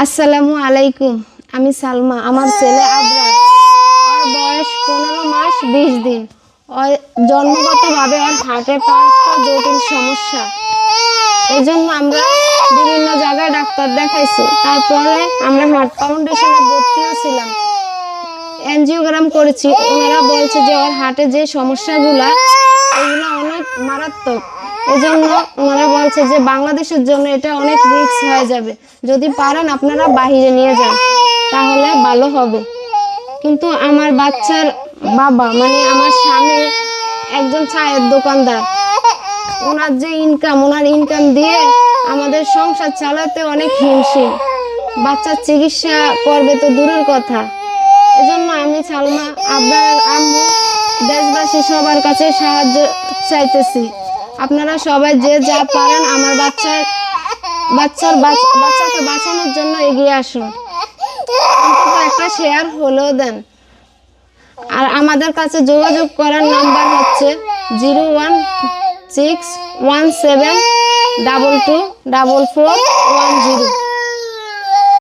আসসালামু আলাইকুম। আমি সালমা। আমার ছেলে আবরার, ওর বয়স 15 মাস 20 দিন। ওর জন্মগতভাবে ওর হার্টে 5টা জটিল সমস্যা। এজন্য আমরা বিভিন্ন জায়গায় ডাক্তার দেখাইছি। তারপরে আমরা হার্ট ফাউন্ডেশনে ভর্তিও ছিলাম, এনজিওগ্রাম করেছি। ওনারা বলছে যে ওর হার্টে যে সমস্যাগুলো এগুলো অনেক মারাত্মক। এজন্য ওনারা বলছে যে বাংলাদেশের জন্য এটা অনেক রিস্ক হয়ে যাবে, যদি পারেন আপনারা বাহিরে নিয়ে যান তাহলে ভালো হবে। কিন্তু আমার বাচ্চার বাবা মানে আমার স্বামী একজন চায়ের দোকানদার। ওনার ইনকাম দিয়ে আমাদের সংসার চালাতে অনেক হিমশিম। বাচ্চার চিকিৎসা করবে তো দূরের কথা। এজন্য আমি সালমা, আবরারের আম্মু, দেশবাসী সবার কাছে সাহায্য চাইতেছি। আপনারা সবাই যে যা পারেন আমার বাচ্চাকে বাঁচানোর জন্য এগিয়ে আসুন। অন্তত একটা শেয়ার হলেও দেন। আর আমাদের কাছে যোগাযোগ করার নাম্বার হচ্ছে 01617224410।